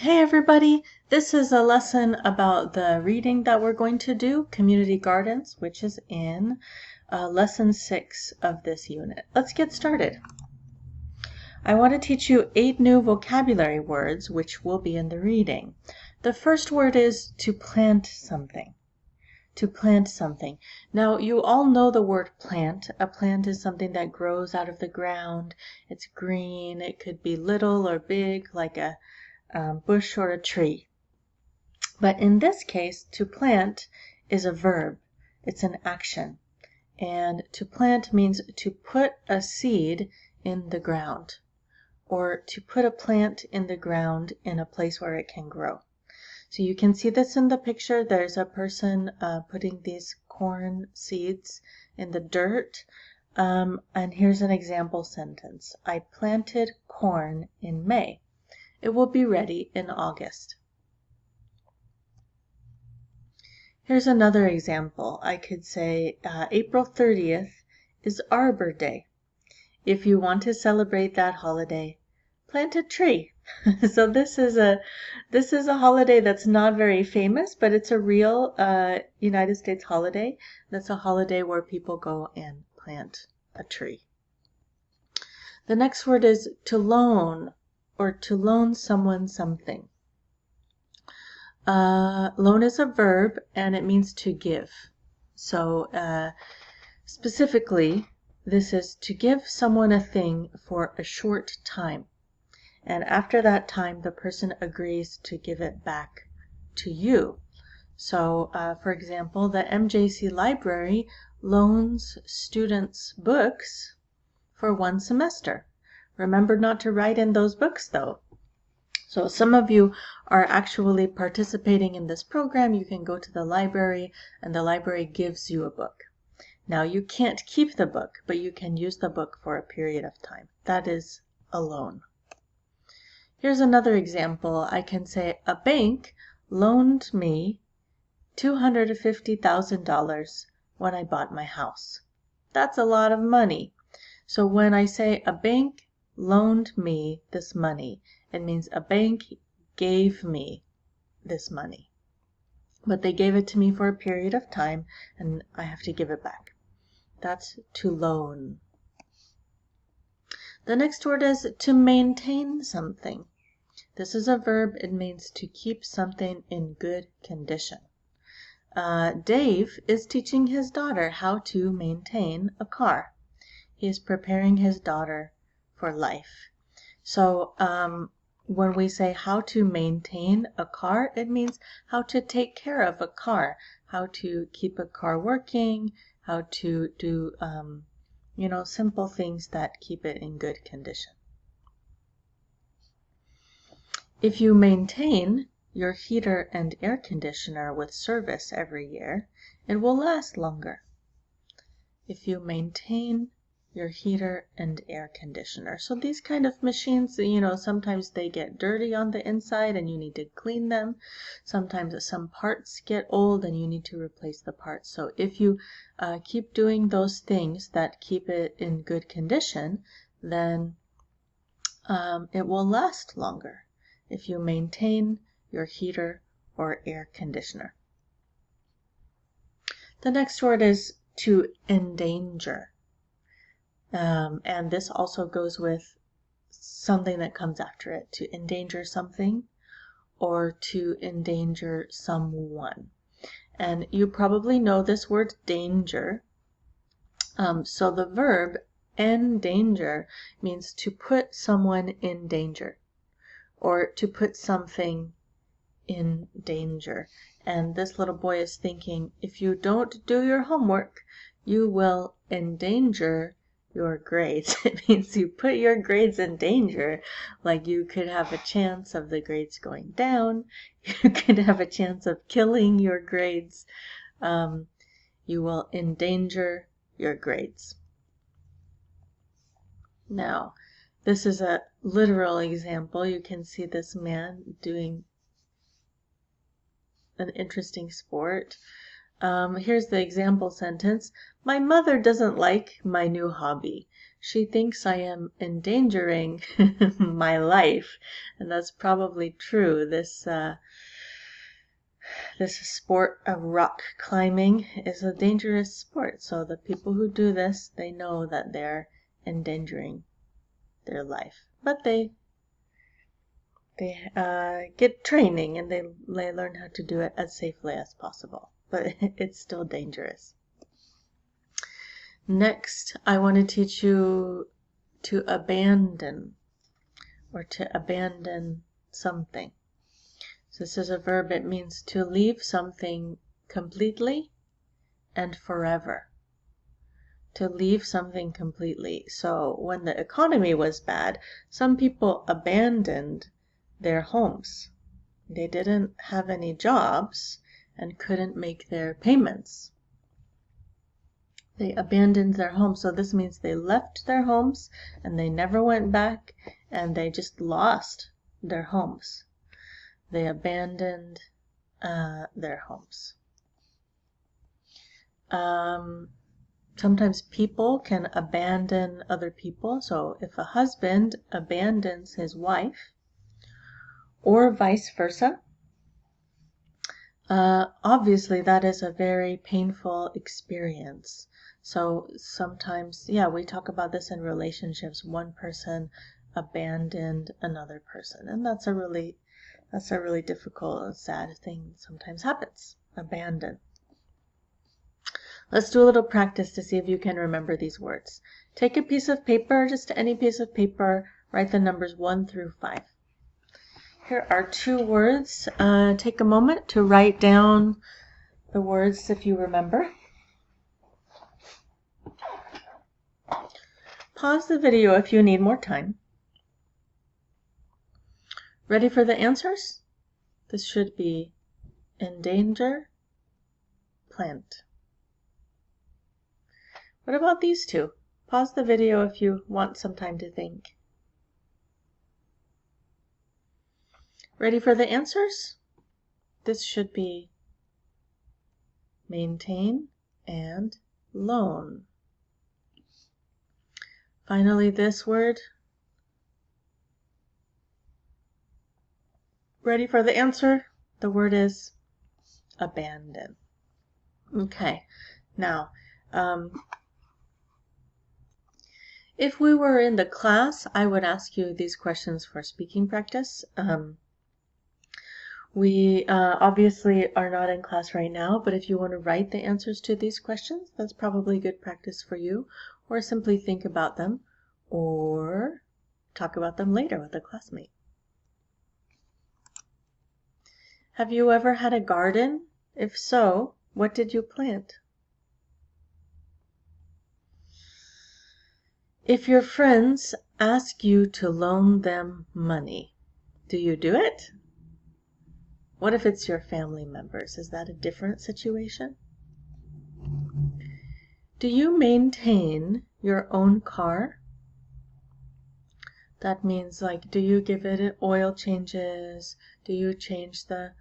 Hey everybody, this is a lesson about the reading that we're going to do, Community Gardens, which is in lesson 6 of this unit. Let's get started. I want to teach you 8 new vocabulary words, which will be in the reading. The first word is to plant something. To plant something. Now, you all know the word plant. A plant is something that grows out of the ground. It's green. It could be little or big, like a bush or a tree. But in this case, to plant is a verb. It's an action. And to plant means to put a seed in the ground, or to put a plant in the ground in a place where it can grow. So you can see this in the picture. There's a person putting these corn seeds in the dirt. And here's an example sentence. I planted corn in May. It will be ready in August. Here's another example. I could say April 30th is Arbor Day. If you want to celebrate that holiday, plant a tree. So this is a holiday that's not very famous, but it's a real United States holiday. That's a holiday where people go and plant a tree. The next word is to loan, or to loan someone something. Loan is a verb and it means to give. So specifically, this is to give someone a thing for a short time. And after that time, the person agrees to give it back to you. So, for example, the MJC Library loans students books for 1 semester. Remember not to write in those books, though. So some of you are actually participating in this program. You can go to the library and the library gives you a book. Now you can't keep the book, but you can use the book for a period of time. That is a loan. Here's another example. I can say a bank loaned me $250,000 when I bought my house. That's a lot of money. So when I say a bank loaned me this money, it means a bank gave me this money. But they gave it to me for a period of time and I have to give it back. That's to loan. The next word is to maintain something. This is a verb. It means to keep something in good condition. Dave is teaching his daughter how to maintain a car. He is preparing his daughter for life. So when we say how to maintain a car, it means how to take care of a car, how to keep a car working, how to do simple things that keep it in good condition. If you maintain your heater and air conditioner with service every year, it will last longer. If you maintain your heater and air conditioner. So these kind of machines, sometimes they get dirty on the inside and you need to clean them. Sometimes some parts get old and you need to replace the parts. So if you keep doing those things that keep it in good condition, then it will last longer if you maintain your heater or air conditioner. The next word is to endanger. And this also goes with something that comes after it, to endanger something or to endanger someone. And you probably know this word danger. So the verb endanger means to put someone in danger or to put something in danger. And this little boy is thinking, if you don't do your homework, you will endanger your grades. It means you put your grades in danger, like you could have a chance of the grades going down. You could have a chance of killing your grades. You will endanger your grades. Now, this is a literal example. You can see this man doing an interesting sport. Here's the example sentence. My mother doesn't like my new hobby. she thinks I am endangering my life. And that's probably true. This sport of rock climbing is a dangerous sport. So the people who do this, they know that they're endangering their life. But they get training and they learn how to do it as safely as possible. But it's still dangerous. Next, I want to teach you to abandon, or to abandon something. So this is a verb. It means to leave something completely and forever. To leave something completely. So when the economy was bad, some people abandoned their homes. They didn't have any jobs and couldn't make their payments. They abandoned their homes. So this means they left their homes and they never went back, and they just lost their homes. They abandoned their homes. Sometimes people can abandon other people. So if a husband abandons his wife, or vice versa, obviously that is a very painful experience. So sometimes, yeah, we talk about this in relationships. One person abandoned another person, and that's a really difficult, sad thing. Sometimes happens. Abandon. Let's do a little practice to see if you can remember these words. Take a piece of paper, just any piece of paper, write the numbers 1 through 5. Here are 2 words. Take a moment to write down the words if you remember. Pause the video if you need more time. Ready for the answers? This should be endanger, plant. What about these 2? Pause the video if you want some time to think. Ready for the answers? This should be maintain and loan. Finally, this word. Ready for the answer? The word is abandon. Okay, now, if we were in the class, I would ask you these questions for speaking practice. We obviously are not in class right now, but if you want to write the answers to these questions, that's probably good practice for you, or simply think about them, or talk about them later with a classmate. Have you ever had a garden? If so, what did you plant? If your friends ask you to loan them money, do you do it? What if it's your family members? Is that a different situation? Do you maintain your own car? That means, like, do you give it oil changes? Do you change the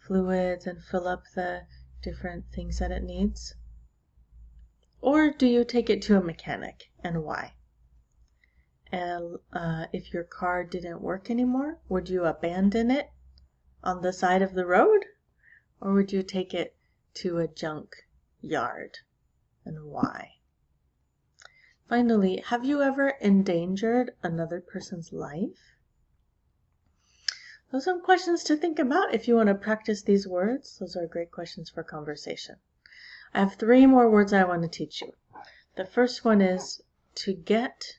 fluids and fill up the different things that it needs? Or do you take it to a mechanic, and why? And if your car didn't work anymore, would you abandon it on the side of the road? Or would you take it to a junk yard, and why? Finally, have you ever endangered another person's life? Those are some questions to think about if you want to practice these words. Those are great questions for conversation. I have 3 more words I want to teach you. The first one is to get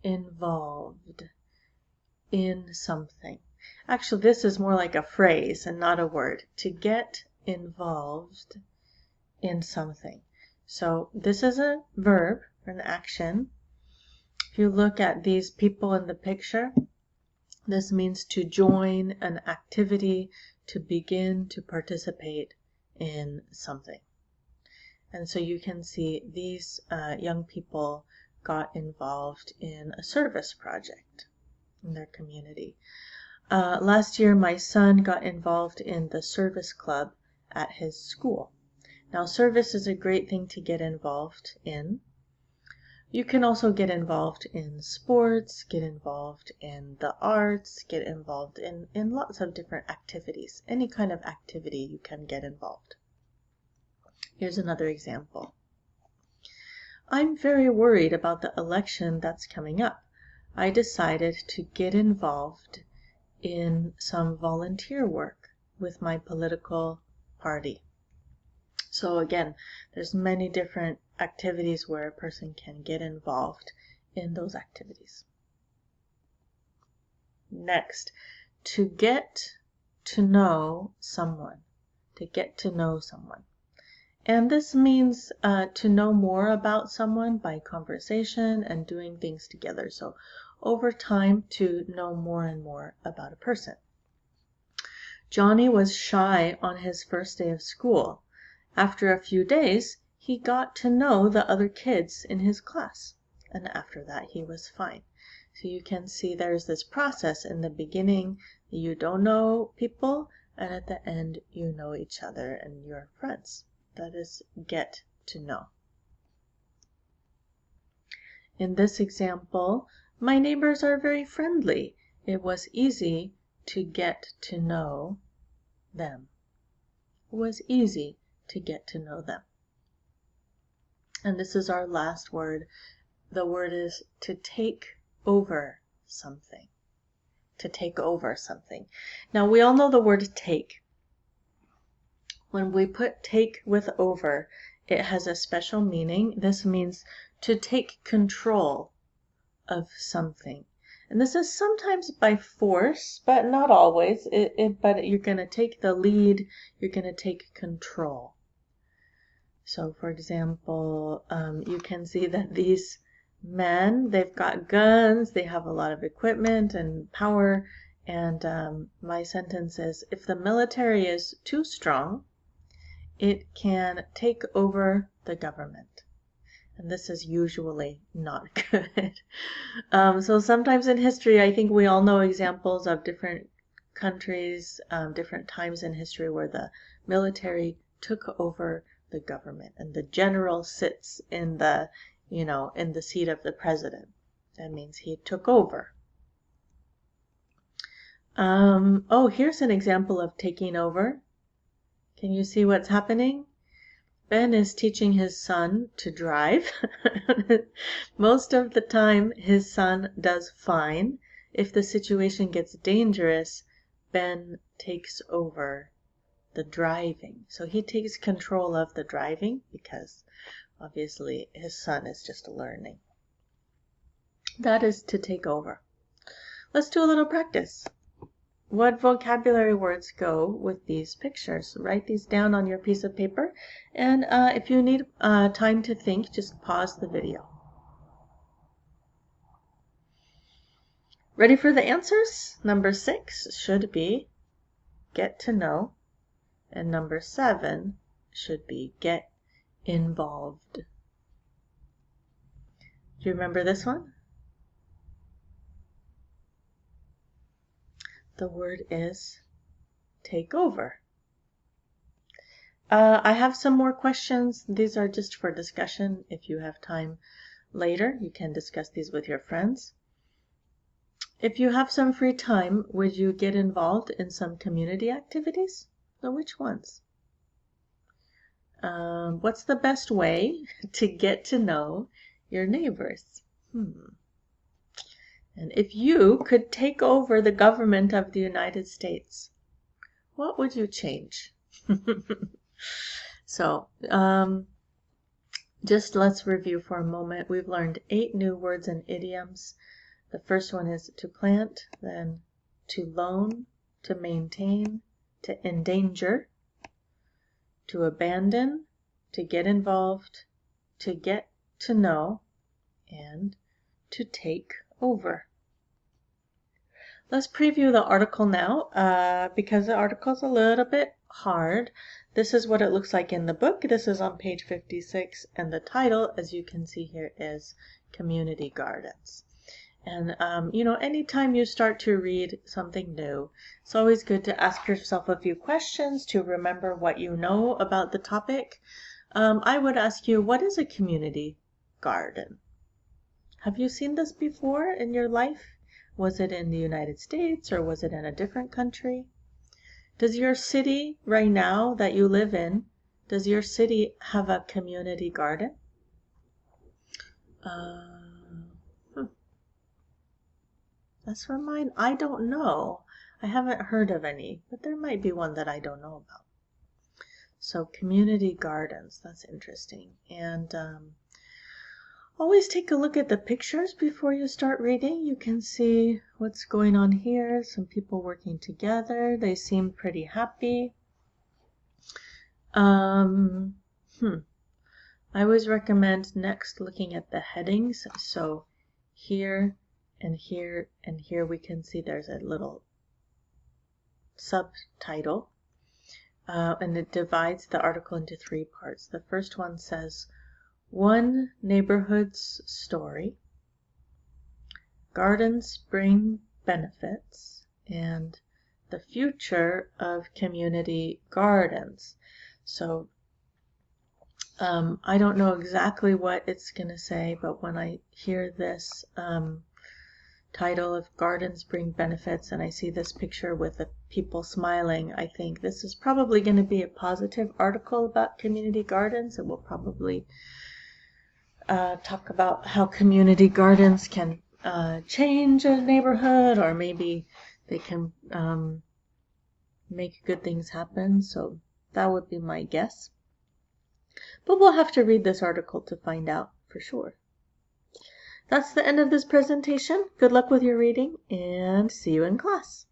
involved in something. Actually, this is more like a phrase and not a word. To get involved in something. So this is a verb, an action. If you look at these people in the picture, this means to join an activity, to begin to participate in something. And so you can see these young people got involved in a service project in their community. Last year, my son got involved in the service club at his school. Now, service is a great thing to get involved in. You can also get involved in sports, get involved in the arts, get involved in lots of different activities. Any kind of activity you can get involved. Here's another example. I'm very worried about the election that's coming up. I decided to get involved in some volunteer work with my political party. So again, there's many different activities where a person can get involved in those activities. Next, to get to know someone. To get to know someone. And this means to know more about someone by conversation and doing things together. So over time, to know more and more about a person. Johnny was shy on his first day of school. After a few days, he got to know the other kids in his class. And after that, he was fine. So you can see there's this process in the beginning. You don't know people, and at the end, you know each other and you're friends. That is get to know. In this example, my neighbors are very friendly. It was easy to get to know them. It was easy to get to know them. And this is our last word. The word is to take over something. To take over something. Now we all know the word take. When we put take with over, it has a special meaning. This means to take control of something. And this is sometimes by force, but not always. But you're going to take the lead. You're going to take control. So, for example, you can see that these men, they've got guns, they have a lot of equipment and power. And my sentence is, if the military is too strong, it can take over the government. And this is usually not good. So sometimes in history, I think we all know examples of different countries, different times in history where the military took over the government and the general sits in the, in the seat of the president. That means he took over. Here's an example of taking over. Can you see what's happening? Ben is teaching his son to drive. Most of the time, his son does fine. If the situation gets dangerous, Ben takes over the driving. So he takes control of the driving because obviously his son is just learning. That is to take over. Let's do a little practice. What vocabulary words go with these pictures? Write these down on your piece of paper. And if you need time to think, just pause the video. Ready for the answers? Number 6 should be get to know. And number 7 should be get involved. Do you remember this one? The word is take over. I have some more questions. These are just for discussion. If you have time later, you can discuss these with your friends. If you have some free time, would you get involved in some community activities? So which ones? What's the best way to get to know your neighbors? And if you could take over the government of the United States, what would you change? So, just let's review for a moment. We've learned 8 new words and idioms. The first one is to plant, then to loan, to maintain, to endanger, to abandon, to get involved, to get to know, and to take over. Let's preview the article now because the article is a little bit hard. This is what it looks like in the book. This is on page 56, and the title, as you can see here, is Community Gardens. And, anytime you start to read something new, it's always good to ask yourself a few questions to remember what you know about the topic. I would ask you, what is a community garden? Have you seen this before in your life? Was it in the United States or was it in a different country? Does your city right now that you live in, does your city have a community garden? That's for mine. I don't know. I haven't heard of any, but there might be one that I don't know about. So community gardens, that's interesting. And always take a look at the pictures before you start reading. You can see what's going on here. Some people working together. They seem pretty happy. I always recommend next looking at the headings. So here and here and here we can see there's a little subtitle. And it divides the article into 3 parts. The first one says, One Neighborhood's Story, Gardens Bring Benefits, and the Future of Community Gardens. So I don't know exactly what it's going to say, but when I hear this title of Gardens Bring Benefits and I see this picture with the people smiling, I think this is probably going to be a positive article about community gardens. It will probably talk about how community gardens can change a neighborhood, or maybe they can make good things happen. So that would be my guess. But we'll have to read this article to find out for sure. That's the end of this presentation. Good luck with your reading and see you in class.